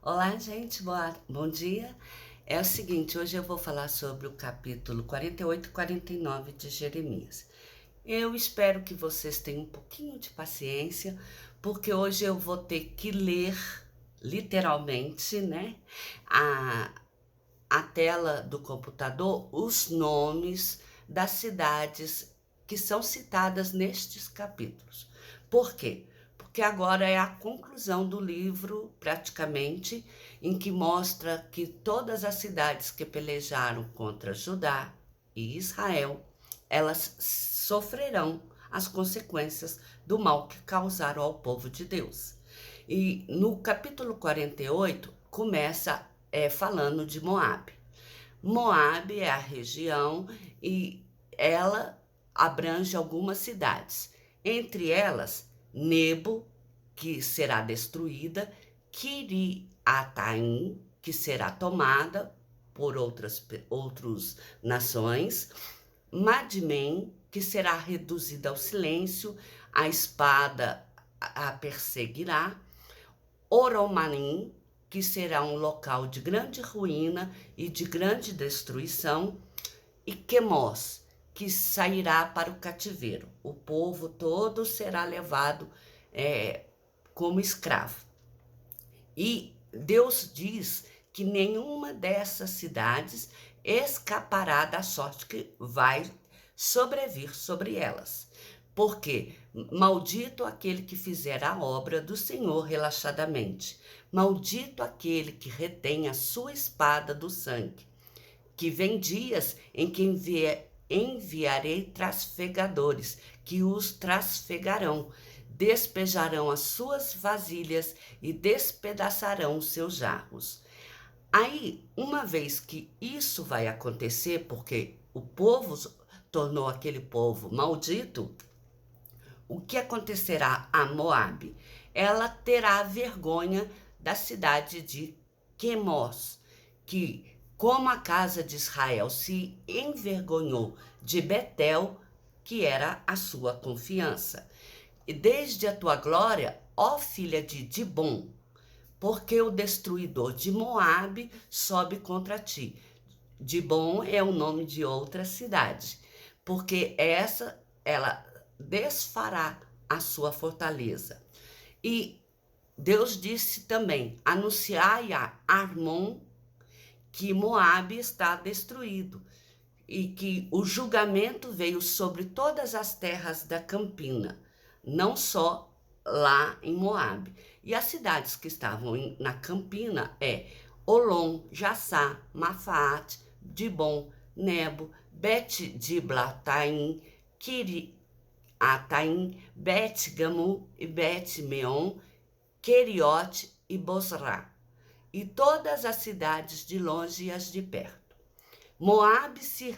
Olá, gente, bom dia. É o seguinte, hoje eu vou falar sobre o capítulo 48 e 49 de Jeremias. Eu espero que vocês tenham um pouquinho de paciência, porque hoje eu vou ter que ler, literalmente, né, a, a tela do computador, os nomes das cidades que são citadas nestes capítulos. Por quê? Porque agora é a conclusão do livro, praticamente, em que mostra que todas as cidades que pelejaram contra Judá e Israel, elas sofrerão as consequências do mal que causaram ao povo de Deus. E no capítulo 48 começa falando de Moabe. Moabe é a região e ela abrange algumas cidades, entre elas Nebo, que será destruída, Kiriataim, que será tomada por outras nações, Madmen, que será reduzida ao silêncio, a espada a perseguirá, Oromanim, que será um local de grande ruína e de grande destruição, e Quemos, que sairá para o cativeiro. O povo todo será levado como escravo. E Deus diz que nenhuma dessas cidades escapará da sorte que vai sobrevir sobre elas. Porque maldito aquele que fizer a obra do Senhor relaxadamente, maldito aquele que retém a sua espada do sangue, que vem dias em que enviarei trasfegadores, que os trasfegarão, despejarão as suas vasilhas e despedaçarão os seus jarros. Aí, uma vez que isso vai acontecer, porque o povo tornou aquele povo maldito, o que acontecerá a Moabe? Ela terá vergonha da cidade de Quemos, que, como a casa de Israel se envergonhou de Betel, que era a sua confiança. E desde a tua glória, ó filha de Dibom, porque o destruidor de Moabe sobe contra ti. Dibom é o nome de outra cidade, porque ela desfará a sua fortaleza. E Deus disse também: anunciai a Armon que Moabe está destruído e que o julgamento veio sobre todas as terras da campina, não só lá em Moabe. E as cidades que estavam na campina Olom, Jassá, Mafaate, Dibom, Nebo, Bet-Diblataim, Kiriataim, Bet-Gamu e Bet-Meon, Queriote e Bosra, e todas as cidades de longe e as de perto. Moabe se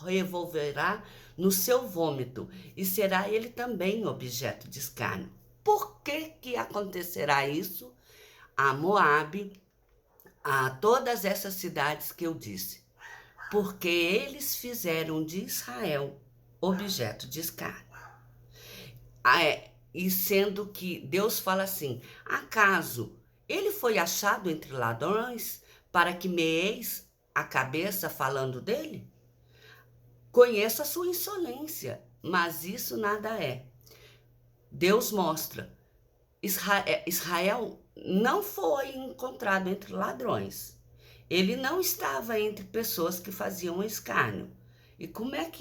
revolverá no seu vômito, e será ele também objeto de escárnio. Por que acontecerá isso a Moabe, a todas essas cidades que eu disse? Porque eles fizeram de Israel objeto de escárnio. E sendo que Deus fala assim: acaso ele foi achado entre ladrões para que meeis a cabeça falando dele? Conheço a sua insolência, mas isso nada é. Deus mostra: Israel não foi encontrado entre ladrões. Ele não estava entre pessoas que faziam escárnio. E como é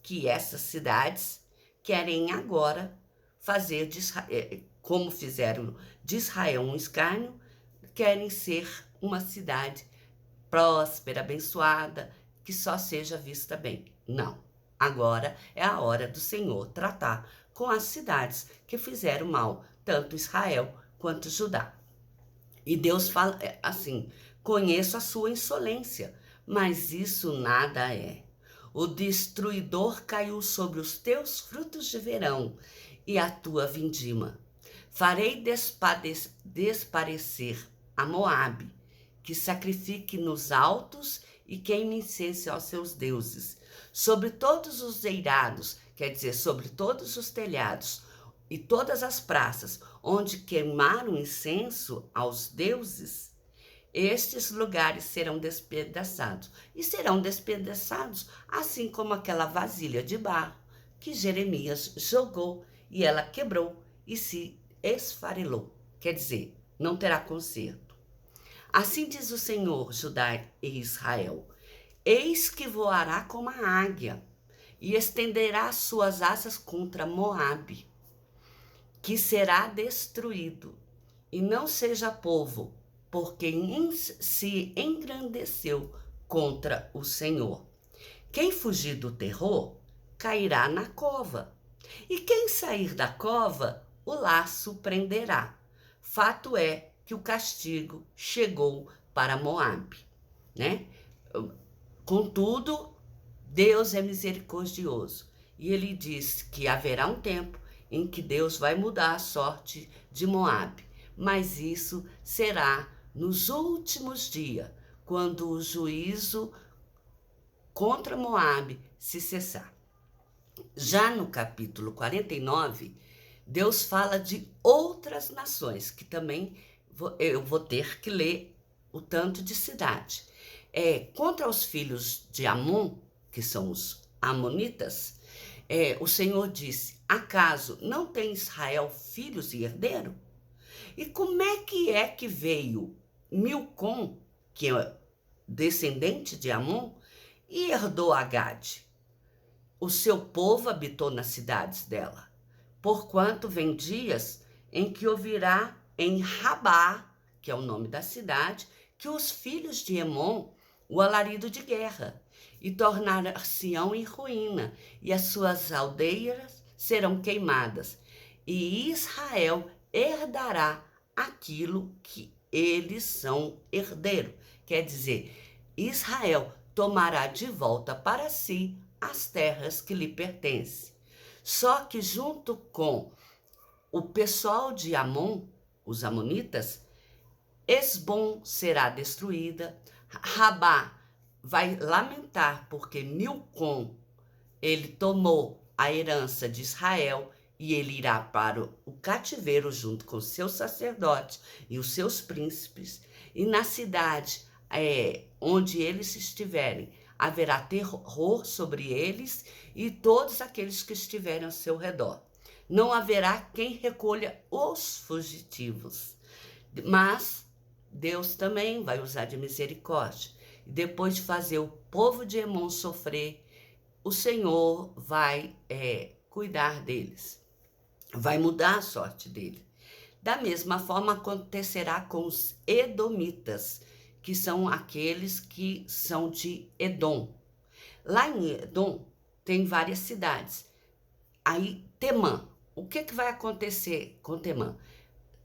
que essas cidades querem agora fazer como fizeram de Israel um escárnio, querem ser uma cidade próspera, abençoada, que só seja vista bem? Não. Agora é a hora do Senhor tratar com as cidades que fizeram mal, tanto Israel quanto Judá. E Deus fala assim: conheço a sua insolência, mas isso nada é. O destruidor caiu sobre os teus frutos de verão e a tua vindima. Farei desparecer a Moabe, que sacrifique nos altos e queime incenso aos seus deuses. Sobre todos os eirados, quer dizer, sobre todos os telhados, e todas as praças onde queimaram incenso aos deuses, estes lugares serão despedaçados. E serão despedaçados assim como aquela vasilha de barro que Jeremias jogou e ela quebrou e se esfarelou. Quer dizer, não terá conserto. Assim diz o Senhor, Judá e Israel: eis que voará como a águia e estenderá suas asas contra Moabe, que será destruído, e não seja povo, porque se engrandeceu contra o Senhor. Quem fugir do terror, cairá na cova, e quem sair da cova, o laço prenderá. Fato é que o castigo chegou para Moabe, né? Contudo, Deus é misericordioso, e ele diz que haverá um tempo em que Deus vai mudar a sorte de Moabe, mas isso será nos últimos dias, quando o juízo contra Moabe se cessar. Já no capítulo 49, Deus fala de outras nações, que também eu vou ter que ler o tanto de cidade. Contra os filhos de Amon, que são os amonitas, o Senhor disse: acaso não tem Israel filhos e herdeiro? E como é que veio Milcom, que é descendente de Amon, e herdou Agade? O seu povo habitou nas cidades dela, porquanto vem dias em que ouvirá em Rabá, que é o nome da cidade, que os filhos de Emon, o alarido de guerra, e tornar-se-ão em ruína, e as suas aldeias serão queimadas, e Israel herdará aquilo que eles são herdeiro. Quer dizer, Israel tomará de volta para si as terras que lhe pertencem. Só que junto com o pessoal de Amon, os amonitas, Esbom será destruída, Rabá vai lamentar porque Milcom, ele tomou a herança de Israel e ele irá para o cativeiro junto com os seus sacerdotes e os seus príncipes. E na cidade onde eles estiverem, haverá terror sobre eles e todos aqueles que estiverem ao seu redor. Não haverá quem recolha os fugitivos. Mas Deus também vai usar de misericórdia. E depois de fazer o povo de Emon sofrer, o Senhor vai cuidar deles. Vai mudar a sorte deles. Da mesma forma acontecerá com os edomitas, que são aqueles que são de Edom. Lá em Edom tem várias cidades. Aí Temã, o que vai acontecer com Temã?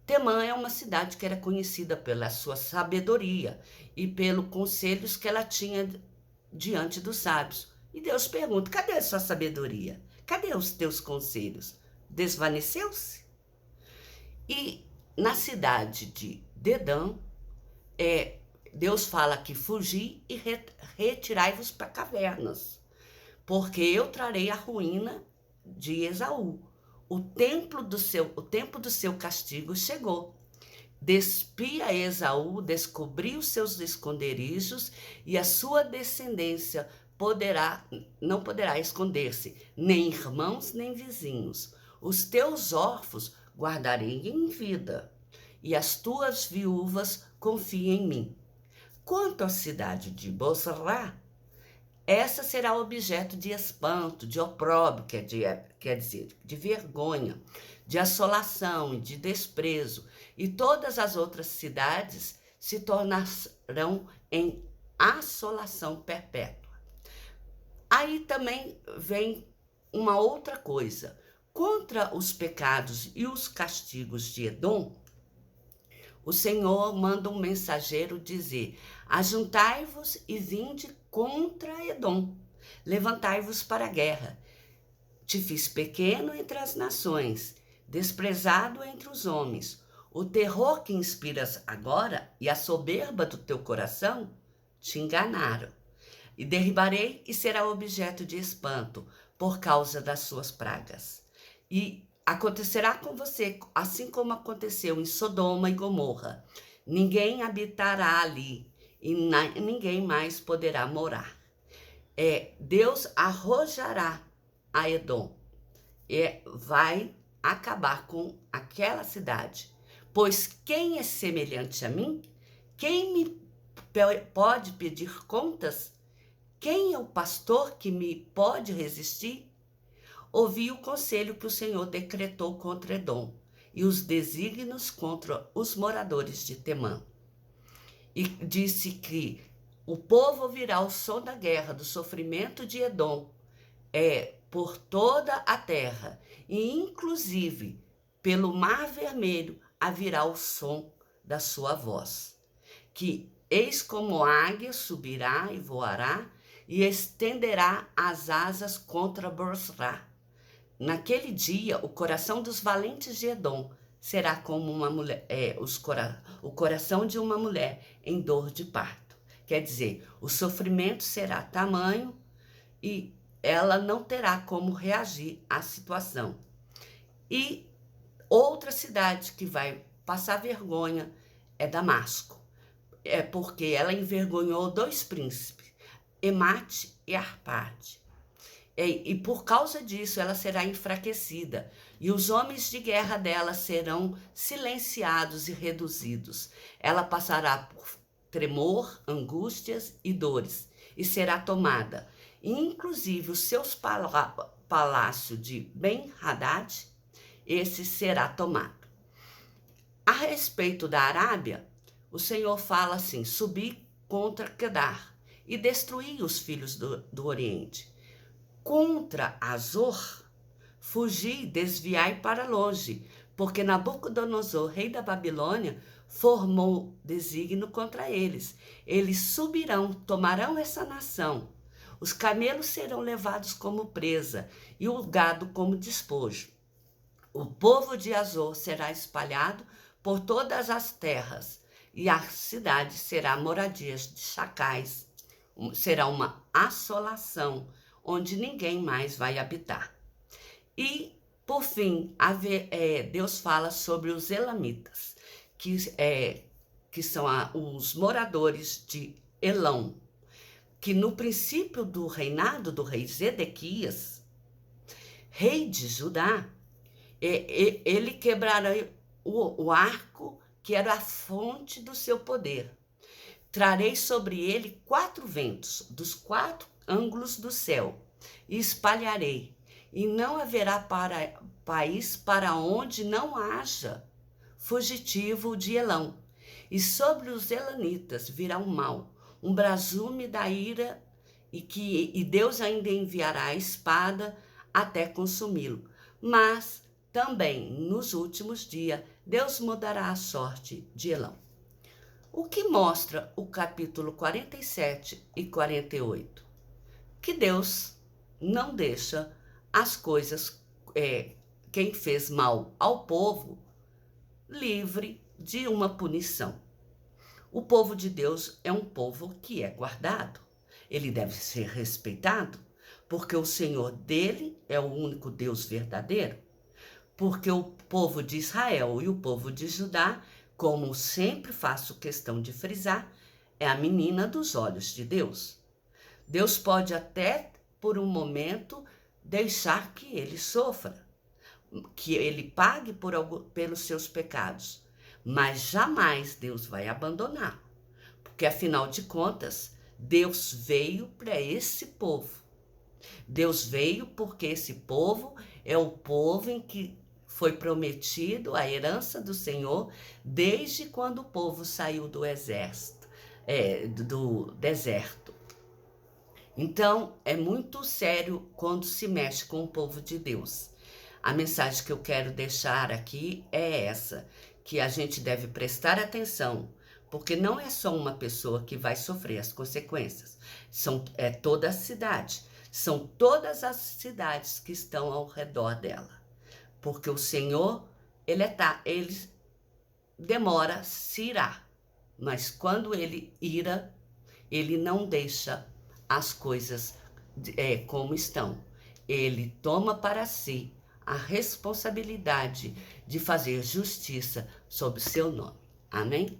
Temã é uma cidade que era conhecida pela sua sabedoria e pelos conselhos que ela tinha diante dos sábios. E Deus pergunta: cadê a sua sabedoria? Cadê os teus conselhos? Desvaneceu-se? E na cidade de Dedã, Deus fala que fugi e retirai-vos para cavernas, porque eu trarei a ruína de Esaú. O tempo do seu castigo chegou. Despia Esaú, descobriu seus esconderijos, e a sua descendência não poderá esconder-se, nem irmãos, nem vizinhos. Os teus órfãos guardarei em vida, e as tuas viúvas confiem em mim. Quanto à cidade de Bozrá, essa será objeto de espanto, de opróbrio, quer dizer, de vergonha, de assolação e de desprezo, e todas as outras cidades se tornarão em assolação perpétua. Aí também vem uma outra coisa. Contra os pecados e os castigos de Edom, o Senhor manda um mensageiro dizer: ajuntai-vos e vinde contra Edom, levantai-vos para a guerra. Te fiz pequeno entre as nações, desprezado entre os homens. O terror que inspiras agora e a soberba do teu coração te enganaram. E derribarei e será objeto de espanto por causa das suas pragas. E Acontecerá com você, assim como aconteceu em Sodoma e Gomorra. Ninguém habitará ali e ninguém mais poderá morar. Deus arrojará a Edom e vai acabar com aquela cidade. Pois quem é semelhante a mim? Quem me pode pedir contas? Quem é o pastor que me pode resistir? Ouvi o conselho que o Senhor decretou contra Edom e os desígnios contra os moradores de Temã. E disse que o povo ouvirá o som da guerra, do sofrimento de Edom, por toda a terra, e inclusive pelo Mar Vermelho haverá o som da sua voz. Que eis como águia subirá e voará, e estenderá as asas contra Bosra. Naquele dia, o coração dos valentes de Edom será como uma mulher, o coração de uma mulher em dor de parto. Quer dizer, o sofrimento será tamanho e ela não terá como reagir à situação. E outra cidade que vai passar vergonha é Damasco. É porque ela envergonhou 2 príncipes, Emate e Arpade. E por causa disso ela será enfraquecida, e os homens de guerra dela serão silenciados e reduzidos. Ela passará por tremor, angústias e dores, e será tomada. Inclusive os seus palácios de Ben-Hadad, esse será tomado. A respeito da Arábia, o Senhor fala assim: subi contra Quedar e destruí os filhos do Oriente. Contra Azor, fugi, desviai para longe, porque Nabucodonosor, rei da Babilônia, formou desígnio contra eles. Eles subirão, tomarão essa nação. Os camelos serão levados como presa e o gado como despojo. O povo de Azor será espalhado por todas as terras, e a cidade será moradia de chacais. Será uma assolação, onde ninguém mais vai habitar. E, por fim, Deus fala sobre os elamitas, que são os moradores de Elão, que no princípio do reinado do rei Zedequias, rei de Judá, ele quebrará o arco que era a fonte do seu poder. Trarei sobre ele 4 ventos, dos 4 ângulos do céu, e espalharei, e não haverá país para onde não haja fugitivo de Elão. E sobre os elanitas virá um mal, um brasume da ira, e Deus ainda enviará a espada até consumi-lo. Mas também, nos últimos dias, Deus mudará a sorte de Elão. O que mostra o capítulo 47 e 48? Que Deus não deixa as coisas, quem fez mal ao povo, livre de uma punição. O povo de Deus é um povo que é guardado. Ele deve ser respeitado, porque o Senhor dele é o único Deus verdadeiro. Porque o povo de Israel e o povo de Judá, como sempre faço questão de frisar, é a menina dos olhos de Deus. Deus pode até, por um momento, deixar que ele sofra, que ele pague pelos seus pecados, mas jamais Deus vai abandonar, porque afinal de contas, Deus veio para esse povo. Deus veio porque esse povo é o povo em que foi prometido a herança do Senhor desde quando o povo saiu do deserto. Então, é muito sério quando se mexe com o povo de Deus. A mensagem que eu quero deixar aqui é essa, que a gente deve prestar atenção, porque não é só uma pessoa que vai sofrer as consequências, é toda a cidade, são todas as cidades que estão ao redor dela. Porque o Senhor, ele demora a se irar, mas quando ele ira, ele não deixa as coisas como estão. Ele toma para si a responsabilidade de fazer justiça sob o seu nome. Amém?